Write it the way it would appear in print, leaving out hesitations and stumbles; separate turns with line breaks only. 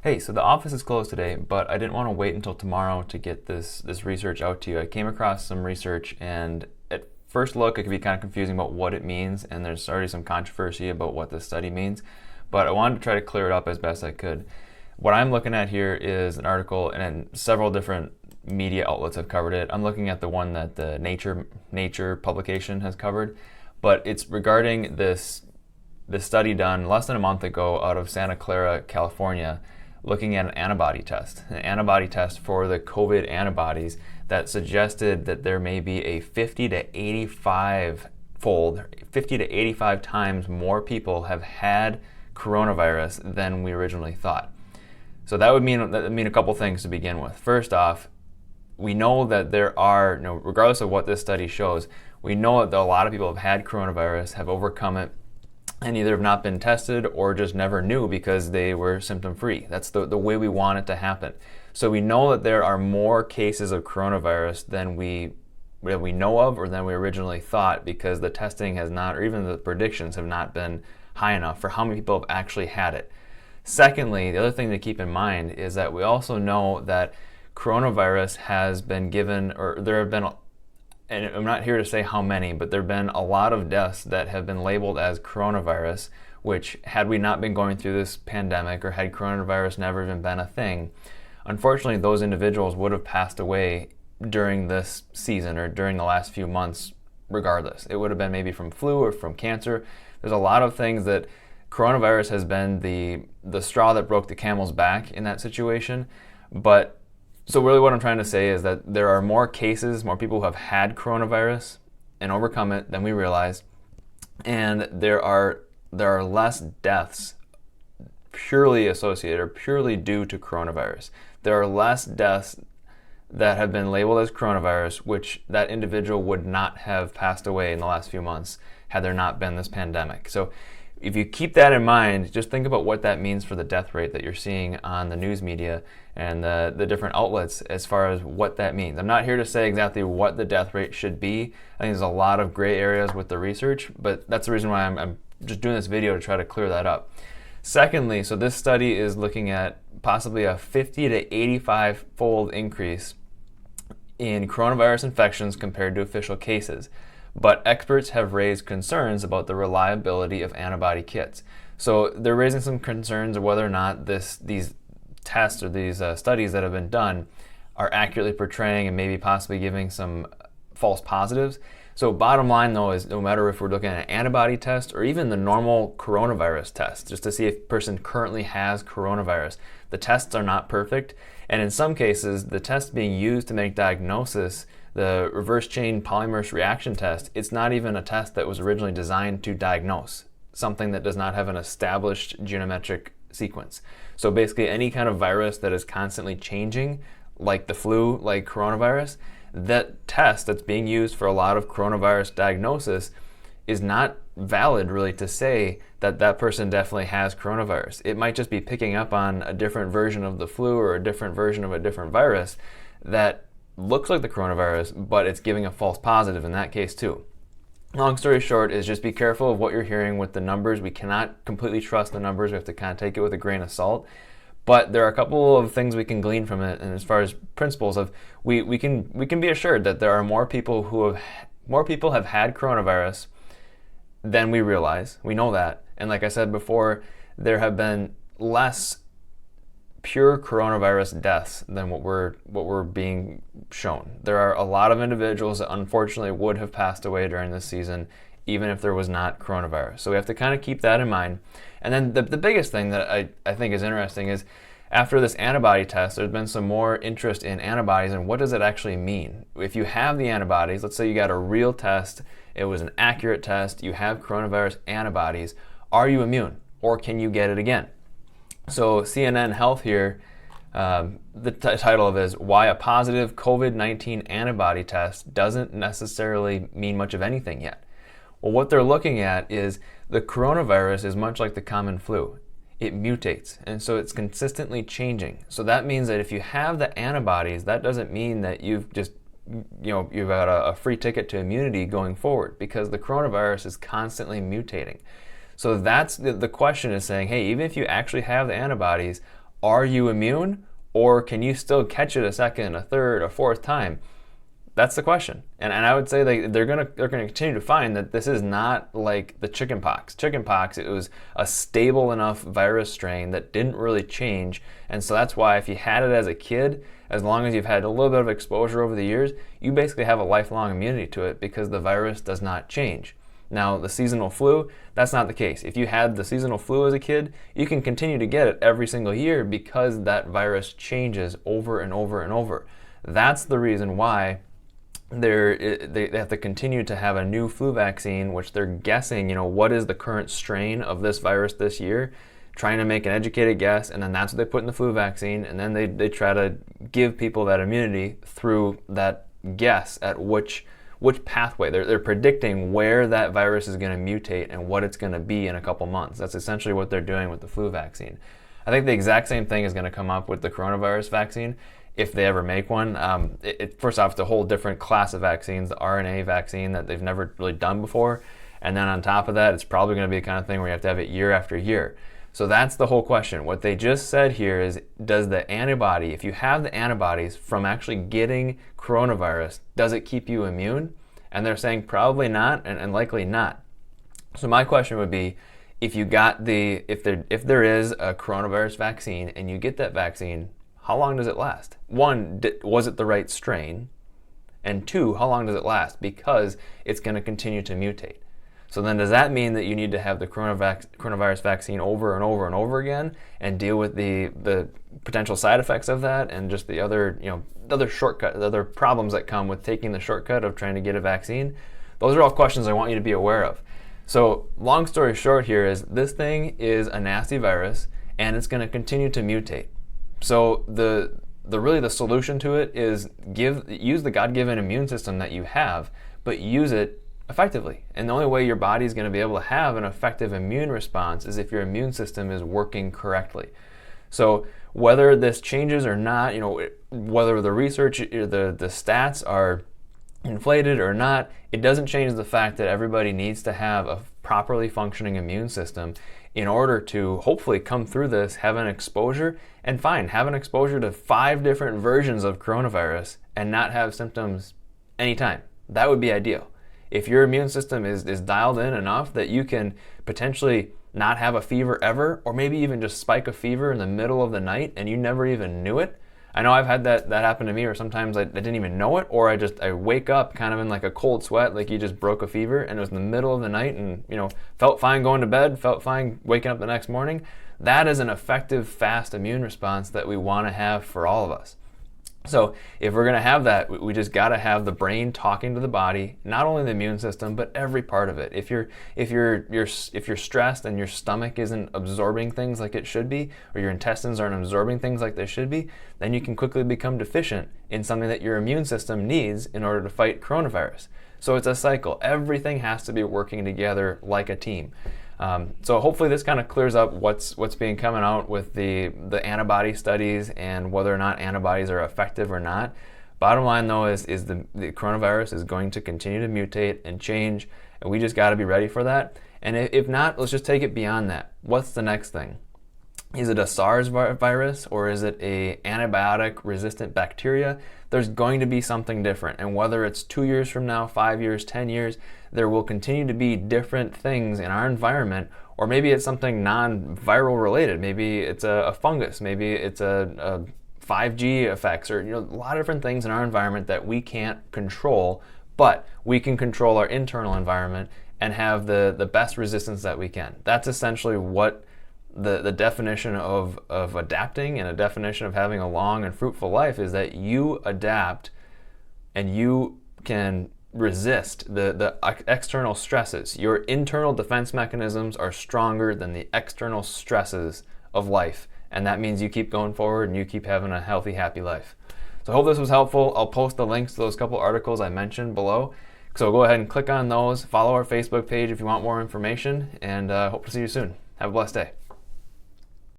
Hey, so the office is closed today, but I didn't want to wait until tomorrow to get this research out to you. I came across some research, and at first look, it can be kind of confusing about what it means, and there's already some controversy about what this study means, but I wanted to try to clear it up as best I could. What I'm looking at here is an article, and several different media outlets have covered it. I'm looking at the one that the Nature publication has covered, but it's regarding this study done less than a month ago out of Santa Clara, California, looking at an antibody test for the COVID antibodies that suggested that there may be a 50 to 85 fold, 50 to 85 times more people have had coronavirus than we originally thought. So that would mean a couple things to begin with. First off, we know that there are, regardless of what this study shows, we know that a lot of people have had coronavirus, have overcome it, and either have not been tested or just never knew because they were symptom-free. That's the way we want it to happen. So we know that there are more cases of coronavirus than we know of or than we originally thought, because the testing has not, or even the predictions have not been high enough for how many people have actually had it. Secondly, the other thing to keep in mind is that we also know that coronavirus has been given, or there have been, and I'm not here to say how many, but there have been a lot of deaths that have been labeled as coronavirus, which, had we not been going through this pandemic, or had coronavirus never even been a thing, unfortunately those individuals would have passed away during this season or during the last few months regardless. It would have been maybe from flu or from cancer. There's a lot of things that coronavirus has been the straw that broke the camel's back in that situation. So really what I'm trying to say is that there are more cases, more people who have had coronavirus and overcome it than we realize, and there are less deaths purely associated or purely due to coronavirus. There are less deaths that have been labeled as coronavirus, which that individual would not have passed away in the last few months had there not been this pandemic. So if you keep that in mind, just think about what that means for the death rate that you're seeing on the news media and the different outlets as far as what that means. I'm not here to say exactly what the death rate should be. I think there's a lot of gray areas with the research, but that's the reason why I'm just doing this video, to try to clear that up. Secondly, so this study is looking at possibly a 50 to 85 fold increase in coronavirus infections compared to official cases. But experts have raised concerns about the reliability of antibody kits. So they're raising some concerns of whether or not these tests or these studies that have been done are accurately portraying and maybe possibly giving some false positives. So bottom line though is, no matter if we're looking at an antibody test or even the normal coronavirus test, just to see if a person currently has coronavirus, the tests are not perfect. And in some cases, the test being used to make diagnosis, the reverse chain polymerase reaction test, it's not even a test that was originally designed to diagnose something that does not have an established genometric sequence. So basically any kind of virus that is constantly changing, like the flu, like coronavirus, that test that's being used for a lot of coronavirus diagnosis is not valid really to say that that person definitely has coronavirus. It might just be picking up on a different version of the flu or a different version of a different virus that looks like the coronavirus, but it's giving a false positive in that case too. Long story short is, just be careful of what you're hearing with the numbers. We cannot completely trust the numbers. We have to kind of take it with a grain of salt. But there are a couple of things we can glean from it, and as far as principles of, we can be assured that there are more people have had coronavirus than we realize. We know that. And like I said before, there have been less pure coronavirus deaths than what we're being shown. There are a lot of individuals that unfortunately would have passed away during this season, even if there was not coronavirus. So we have to kind of keep that in mind. And then the biggest thing that I think is interesting is, after this antibody test, there's been some more interest in antibodies and what does it actually mean. If you have the antibodies, let's say you got a real test, it was an accurate test, you have coronavirus antibodies, are you immune or can you get it again? So CNN Health here, the title of it is "Why a Positive COVID-19 Antibody Test Doesn't Necessarily Mean Much of Anything Yet." Well, what they're looking at is the coronavirus is much like the common flu. It mutates, and so it's consistently changing. So that means that if you have the antibodies, that doesn't mean that you've got a free ticket to immunity going forward, because the coronavirus is constantly mutating. So that's the question is saying, hey, even if you actually have the antibodies, Are you immune, or can you still catch it a second, a third, a fourth time? That's the question. And I would say they're gonna continue to find that this is not like the chickenpox. Chickenpox, it was a stable enough virus strain that didn't really change. And so that's why if you had it as a kid, as long as you've had a little bit of exposure over the years, you basically have a lifelong immunity to it because the virus does not change. Now, the seasonal flu, that's not the case. If you had the seasonal flu as a kid, you can continue to get it every single year because that virus changes over and over and over. That's the reason why they have to continue to have a new flu vaccine, which they're guessing, what is the current strain of this virus this year, trying to make an educated guess, and then that's what they put in the flu vaccine, and then they try to give people that immunity through that guess at which pathway. They're predicting where that virus is going to mutate and what it's going to be in a couple months. That's essentially what they're doing with the flu vaccine. I think the exact same thing is going to come up with the coronavirus vaccine, if they ever make one. First off, it's a whole different class of vaccines, the RNA vaccine that they've never really done before. And then on top of that, it's probably going to be the kind of thing where you have to have it year after year. So that's the whole question. What they just said here is, does the antibody, if you have the antibodies from actually getting coronavirus, does it keep you immune? And they're saying probably not, and likely not. So my question would be, if there is a coronavirus vaccine and you get that vaccine, how long does it last? One, was it the right strain? And two, how long does it last? Because it's going to continue to mutate. So then does that mean that you need to have the coronavirus vaccine over and over and over again and deal with the potential side effects of that and just the other problems that come with taking the shortcut of trying to get a vaccine? Those are all questions I want you to be aware of. So long story short here is, this thing is a nasty virus and it's going to continue to mutate. So the solution to it is use the God-given immune system that you have, but use it effectively. And the only way your body is going to be able to have an effective immune response is if your immune system is working correctly. So whether this changes or not, whether the research, the stats are inflated or not, it doesn't change the fact that everybody needs to have a properly functioning immune system in order to hopefully come through this, have an exposure, and have an exposure to 5 different versions of coronavirus and not have symptoms anytime. That would be ideal. If your immune system is dialed in enough that you can potentially not have a fever ever, or maybe even just spike a fever in the middle of the night and you never even knew it. I know I've had that happen to me, or sometimes I didn't even know it, or I wake up kind of in like a cold sweat, like you just broke a fever, and it was in the middle of the night, and felt fine going to bed, felt fine waking up the next morning. That is an effective, fast immune response that we want to have for all of us. So if we're going to have that, we just got to have the brain talking to the body, not only the immune system, but every part of it. If you're stressed and your stomach isn't absorbing things like it should be, or your intestines aren't absorbing things like they should be, then you can quickly become deficient in something that your immune system needs in order to fight coronavirus. So it's a cycle. Everything has to be working together like a team. So hopefully this kind of clears up what's being coming out with the antibody studies and whether or not antibodies are effective or not. Bottom line though is the coronavirus is going to continue to mutate and change, and we just got to be ready for that. And if not, let's just take it beyond that. What's the next thing? Is it a SARS virus, or is it a antibiotic resistant bacteria? There's going to be something different, and whether it's 2 years from now, 5 years, 10 years, there will continue to be different things in our environment, or maybe it's something non-viral related. Maybe it's a fungus, maybe it's a 5G effects, or a lot of different things in our environment that we can't control, but we can control our internal environment and have the best resistance that we can. That's essentially what the definition of adapting and a definition of having a long and fruitful life is, that you adapt and you can resist the external stresses. Your internal defense mechanisms are stronger than the external stresses of life, and that means you keep going forward and you keep having a healthy, happy life. So I hope this was helpful. I'll post the links to those couple articles I mentioned below, so go ahead and click on those. Follow our Facebook page if you want more information, and hope to see you soon. Have a blessed day.